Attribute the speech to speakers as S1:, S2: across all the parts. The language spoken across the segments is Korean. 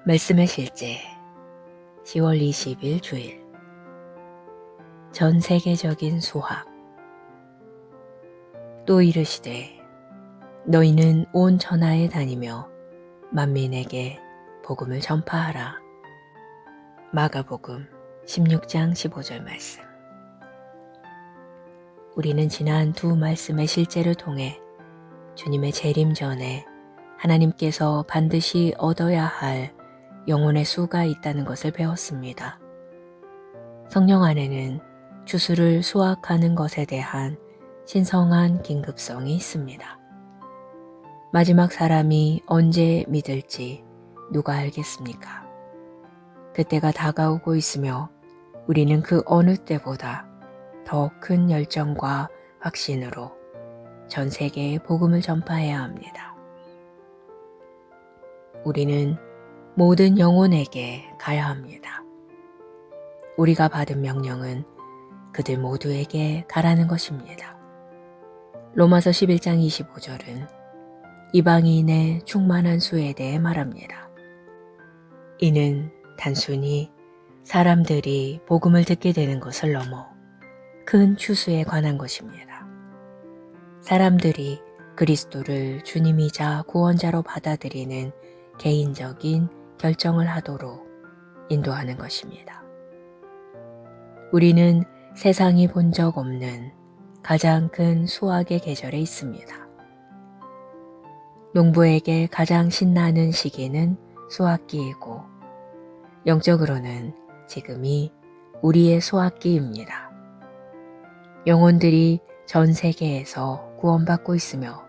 S1: 말씀의 실제 10월 20일 주일 전 세계적인 수학 또 이르시되 너희는 온 천하에 다니며 만민에게 복음을 전파하라. 마가복음 16장 15절 말씀. 우리는 지난 두 말씀의 실제를 통해 주님의 재림 전에 하나님께서 반드시 얻어야 할 영혼의 수가 있다는 것을 배웠습니다. 성령 안에는 추수를 수확하는 것에 대한 신성한 긴급성이 있습니다. 마지막 사람이 언제 믿을지 누가 알겠습니까? 그때가 다가오고 있으며 우리는 그 어느 때보다 더 큰 열정과 확신으로 전 세계에 복음을 전파해야 합니다. 우리는 모든 영혼에게 가야 합니다. 우리가 받은 명령은 그들 모두에게 가라는 것입니다. 로마서 11장 25절은 이방인의 충만한 수에 대해 말합니다. 이는 단순히 사람들이 복음을 듣게 되는 것을 넘어 큰 추수에 관한 것입니다. 사람들이 그리스도를 주님이자 구원자로 받아들이는 개인적인 결정을 하도록 인도하는 것입니다. 우리는 세상이 본 적 없는 가장 큰 수확의 계절에 있습니다. 농부에게 가장 신나는 시기는 수확기이고 영적으로는 지금이 우리의 수확기입니다. 영혼들이 전 세계에서 구원받고 있으며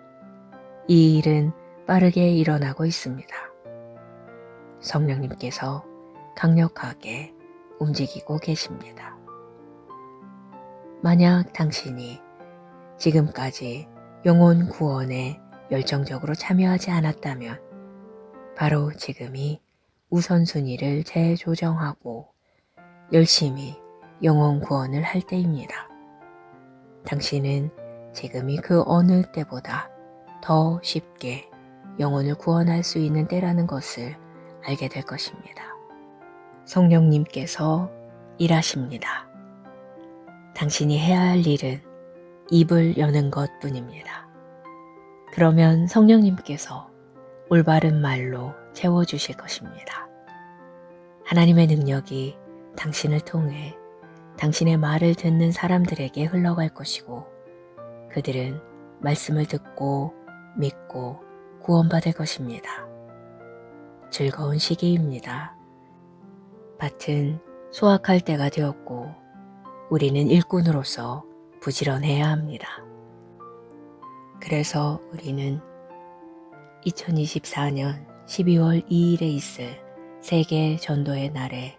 S1: 이 일은 빠르게 일어나고 있습니다. 성령님께서 강력하게 움직이고 계십니다. 만약 당신이 지금까지 영혼 구원에 열정적으로 참여하지 않았다면 바로 지금이 우선순위를 재조정하고 열심히 영혼 구원을 할 때입니다. 당신은 지금이 그 어느 때보다 더 쉽게 영혼을 구원할 수 있는 때라는 것을 알게 될 것입니다. 성령님께서 일하십니다. 당신이 해야 할 일은 입을 여는 것 뿐입니다. 그러면 성령님께서 올바른 말로 채워주실 것입니다. 하나님의 능력이 당신을 통해 당신의 말을 듣는 사람들에게 흘러갈 것이고 그들은 말씀을 듣고 믿고 구원받을 것입니다. 즐거운 시기입니다. 밭은 수확할 때가 되었고 우리는 일꾼으로서 부지런해야 합니다. 그래서 우리는 2024년 12월 2일에 있을 세계 전도의 날에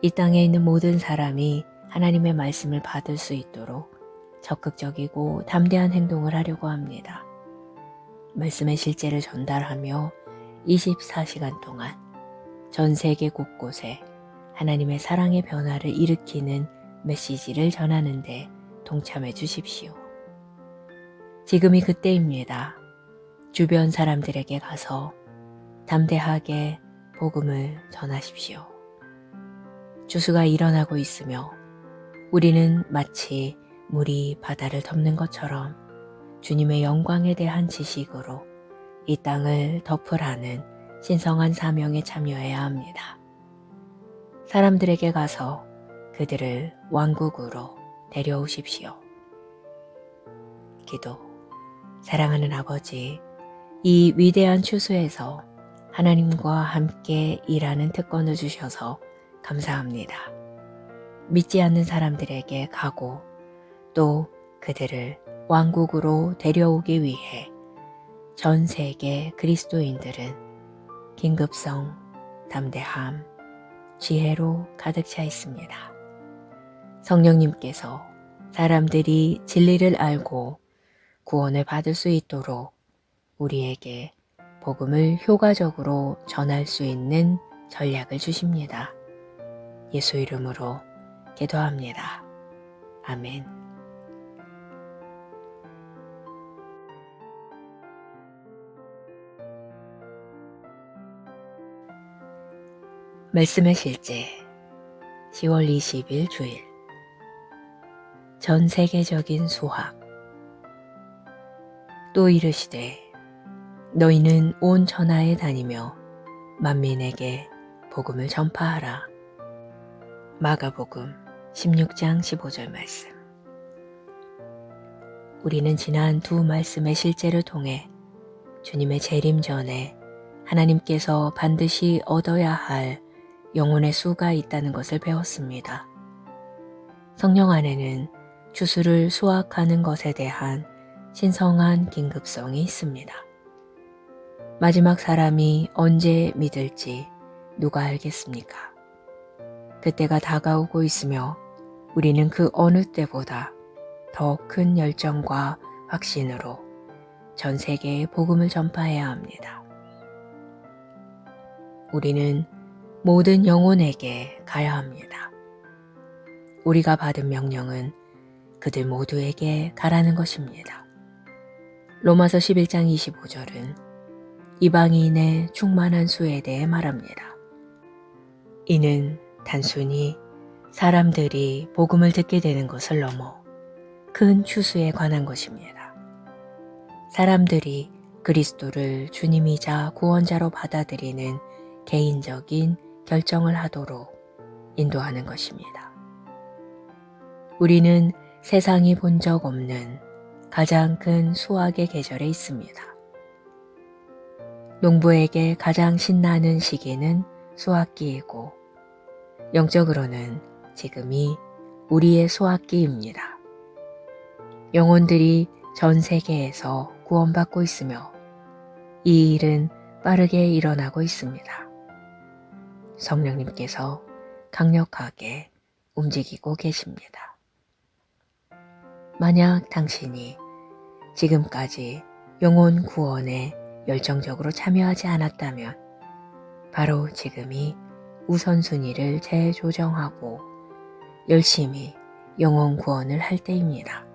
S1: 이 땅에 있는 모든 사람이 하나님의 말씀을 받을 수 있도록 적극적이고 담대한 행동을 하려고 합니다. 말씀의 실제를 전달하며 24시간 동안 전 세계 곳곳에 하나님의 사랑의 변화를 일으키는 메시지를 전하는데 동참해 주십시오. 지금이 그때입니다. 주변 사람들에게 가서 담대하게 복음을 전하십시오. 추수가 일어나고 있으며 우리는 마치 물이 바다를 덮는 것처럼 주님의 영광에 대한 지식으로 이 땅을 덮으라는 신성한 사명에 참여해야 합니다. 사람들에게 가서 그들을 왕국으로 데려오십시오. 기도. 사랑하는 아버지, 이 위대한 추수에서 하나님과 함께 일하는 특권을 주셔서 감사합니다. 믿지 않는 사람들에게 가고 또 그들을 왕국으로 데려오기 위해 전 세계 그리스도인들은 긴급성, 담대함, 지혜로 가득 차 있습니다. 성령님께서 사람들이 진리를 알고 구원을 받을 수 있도록 우리에게 복음을 효과적으로 전할 수 있는 전략을 주십니다. 예수 이름으로 기도합니다. 아멘. 말씀의 실제 10월 20일 주일 전 세계적인 수학 또 이르시되 너희는 온 천하에 다니며 만민에게 복음을 전파하라. 마가복음 16장 15절 말씀. 우리는 지난 두 말씀의 실제를 통해 주님의 재림 전에 하나님께서 반드시 얻어야 할 영혼의 수가 있다는 것을 배웠습니다. 성령 안에는 추수를 수확하는 것에 대한 신성한 긴급성이 있습니다. 마지막 사람이 언제 믿을지 누가 알겠습니까? 그때가 다가오고 있으며 우리는 그 어느 때보다 더 큰 열정과 확신으로 전 세계에 복음을 전파해야 합니다. 우리는 모든 영혼에게 가야 합니다. 우리가 받은 명령은 그들 모두에게 가라는 것입니다. 로마서 11장 25절은 이방인의 충만한 수에 대해 말합니다. 이는 단순히 사람들이 복음을 듣게 되는 것을 넘어 큰 추수에 관한 것입니다. 사람들이 그리스도를 주님이자 구원자로 받아들이는 개인적인 결정을 하도록 인도하는 것입니다. 우리는 세상이 본 적 없는 가장 큰 수확의 계절에 있습니다. 농부에게 가장 신나는 시기는 수확기이고 영적으로는 지금이 우리의 수확기입니다. 영혼들이 전 세계에서 구원받고 있으며 이 일은 빠르게 일어나고 있습니다. 성령님께서 강력하게 움직이고 계십니다. 만약 당신이 지금까지 영혼 구원에 열정적으로 참여하지 않았다면 바로 지금이 우선순위를 재조정하고 열심히 영혼 구원을 할 때입니다.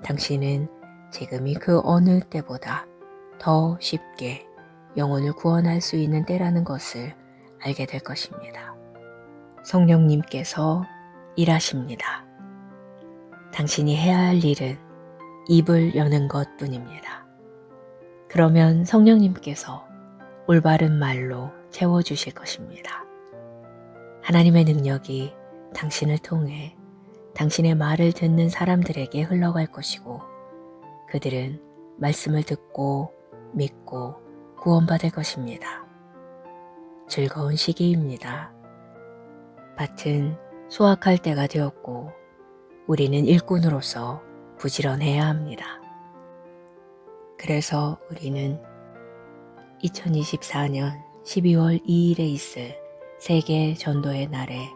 S1: 당신은 지금이 그 어느 때보다 더 쉽게 영혼을 구원할 수 있는 때라는 것을 알게 될 것입니다. 성령님께서 일하십니다. 당신이 해야 할 일은 입을 여는 것 뿐입니다. 그러면 성령님께서 올바른 말로 채워주실 것입니다. 하나님의 능력이 당신을 통해 당신의 말을 듣는 사람들에게 흘러갈 것이고 그들은 말씀을 듣고 믿고 구원받을 것입니다. 즐거운 시기입니다. 밭은 수확할 때가 되었고 우리는 일꾼으로서 부지런해야 합니다. 그래서 우리는 2024년 12월 2일에 있을 세계 전도의 날에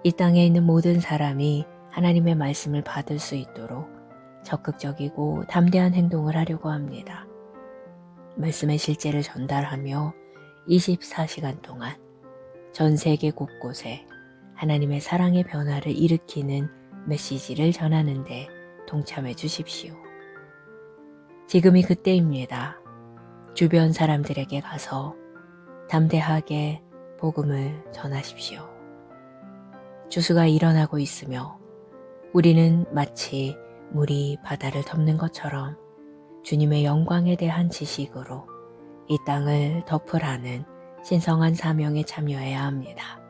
S1: 이 땅에 있는 모든 사람이 하나님의 말씀을 받을 수 있도록 적극적이고 담대한 행동을 하려고 합니다. 말씀의 실제를 전달하며 24시간 동안 전 세계 곳곳에 하나님의 사랑의 변화를 일으키는 메시지를 전하는데 동참해 주십시오. 지금이 그때입니다. 주변 사람들에게 가서 담대하게 복음을 전하십시오. 추수가 일어나고 있으며 우리는 마치 물이 바다를 덮는 것처럼 주님의 영광에 대한 지식으로 이 땅을 덮으라는 신성한 사명에 참여해야 합니다.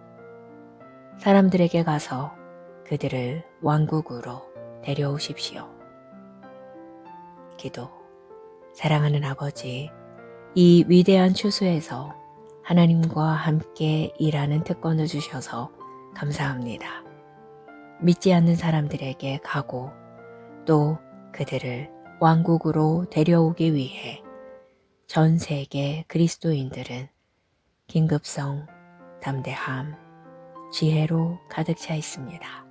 S1: 사람들에게 가서 그들을 왕국으로 데려오십시오. 기도. 사랑하는 아버지, 이 위대한 추수에서 하나님과 함께 일하는 특권을 주셔서 감사합니다. 믿지 않는 사람들에게 가고 또 그들을 왕국으로 데려오기 위해 전 세계 그리스도인들은 긴급성, 담대함, 지혜로 가득 차 있습니다.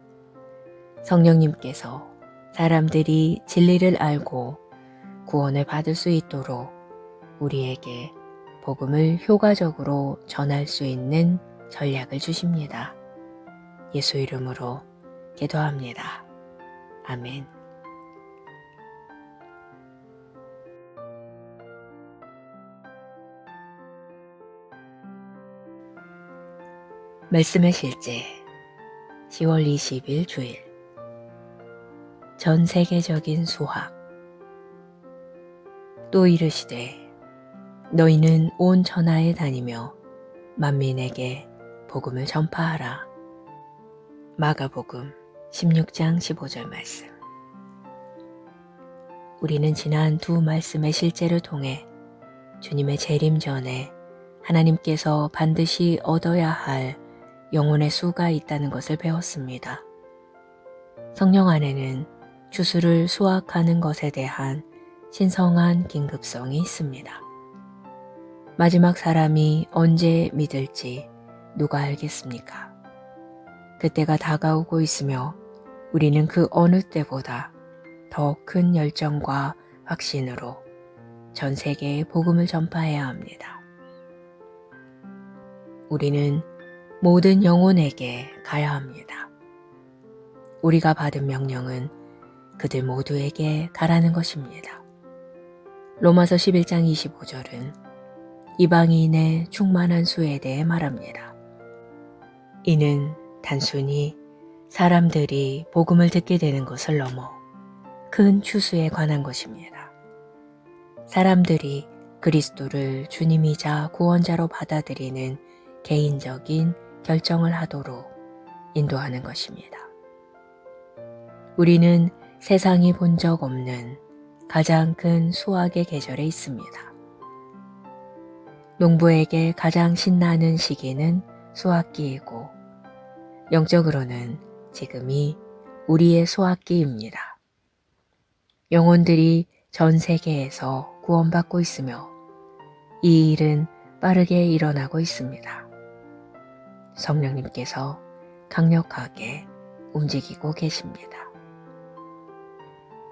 S1: 성령님께서 사람들이 진리를 알고 구원을 받을 수 있도록 우리에게 복음을 효과적으로 전할 수 있는 전략을 주십니다. 예수 이름으로 기도합니다. 아멘. 말씀의 실제 10월 20일 주일 전 세계적인 수학 또 이르시되 너희는 온 천하에 다니며 만민에게 복음을 전파하라. 마가복음 16장 15절 말씀. 우리는 지난 두 말씀의 실제를 통해 주님의 재림 전에 하나님께서 반드시 얻어야 할 영혼의 수가 있다는 것을 배웠습니다. 성령 안에는 추수를 수확하는 것에 대한 신성한 긴급성이 있습니다. 마지막 사람이 언제 믿을지 누가 알겠습니까? 그때가 다가오고 있으며 우리는 그 어느 때보다 더 큰 열정과 확신으로 전 세계에 복음을 전파해야 합니다. 우리는 모든 영혼에게 가야 합니다. 우리가 받은 명령은 그들 모두에게 가라는 것입니다. 로마서 11장 25절은 이방인의 충만한 수에 대해 말합니다. 이는 단순히 사람들이 복음을 듣게 되는 것을 넘어 큰 추수에 관한 것입니다. 사람들이 그리스도를 주님이자 구원자로 받아들이는 개인적인 결정을 하도록 인도하는 것입니다. 우리는 세상이 본 적 없는 가장 큰 수확의 계절에 있습니다. 농부에게 가장 신나는 시기는 수확기이고 영적으로는 지금이 우리의 수확기입니다. 영혼들이 전 세계에서 구원받고 있으며 이 일은 빠르게 일어나고 있습니다. 성령님께서 강력하게 움직이고 계십니다.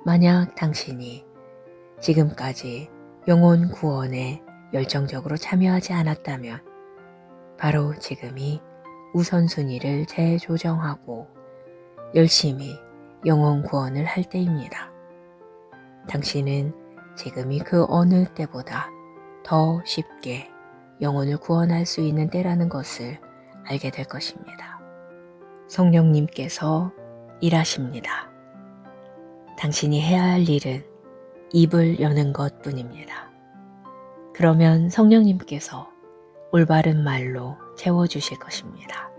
S1: 만약 당신이 지금까지 영혼 구원에 열정적으로 참여하지 않았다면 바로 지금이 우선순위를 재조정하고 열심히 영혼 구원을 할 때입니다. 당신은 지금이 그 어느 때보다 더 쉽게 영혼을 구원할 수 있는 때라는 것을 알게 될 것입니다. 성령님께서 일하십니다. 당신이 해야 할 일은 입을 여는 것 뿐입니다. 그러면 성령님께서 올바른 말로 채워주실 것입니다.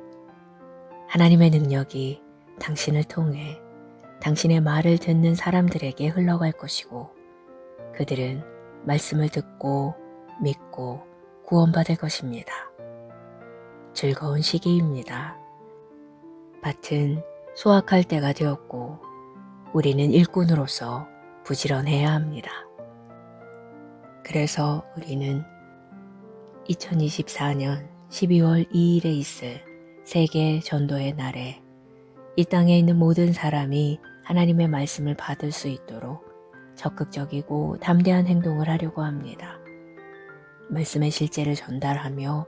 S1: 하나님의 능력이 당신을 통해 당신의 말을 듣는 사람들에게 흘러갈 것이고 그들은 말씀을 듣고 믿고 구원받을 것입니다. 즐거운 시기입니다. 밭은 수확할 때가 되었고 우리는 일꾼으로서 부지런해야 합니다. 그래서 우리는 2024년 12월 2일에 있을 세계 전도의 날에 이 땅에 있는 모든 사람이 하나님의 말씀을 받을 수 있도록 적극적이고 담대한 행동을 하려고 합니다. 말씀의 실제를 전달하며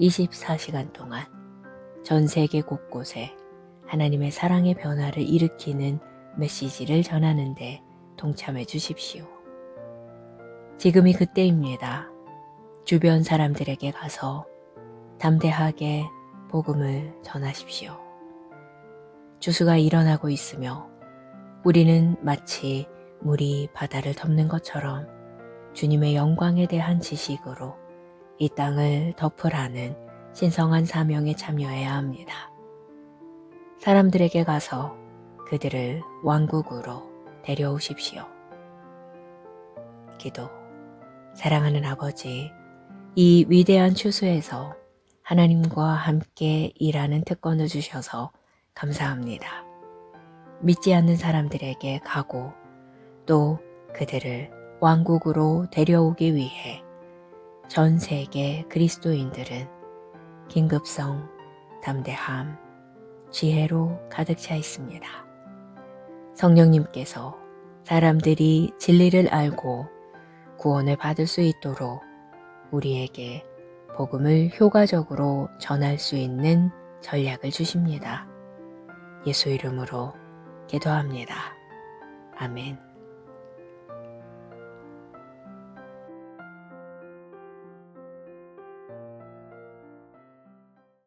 S1: 24시간 동안 전 세계 곳곳에 하나님의 사랑의 변화를 일으키는 메시지를 전하는데 동참해 주십시오. 지금이 그때입니다. 주변 사람들에게 가서 담대하게 복음을 전하십시오. 추수가 일어나고 있으며 우리는 마치 물이 바다를 덮는 것처럼 주님의 영광에 대한 지식으로 이 땅을 덮으라는 신성한 사명에 참여해야 합니다. 사람들에게 가서 그들을 왕국으로 데려오십시오. 기도. 사랑하는 아버지, 이 위대한 추수에서 하나님과 함께 일하는 특권을 주셔서 감사합니다. 믿지 않는 사람들에게 가고 또 그들을 왕국으로 데려오기 위해 전 세계 그리스도인들은 긴급성, 담대함, 지혜로 가득 차 있습니다. 성령님께서 사람들이 진리를 알고 구원을 받을 수 있도록 우리에게 복음을 효과적으로 전할 수 있는 전략을 주십니다. 예수 이름으로 기도합니다. 아멘.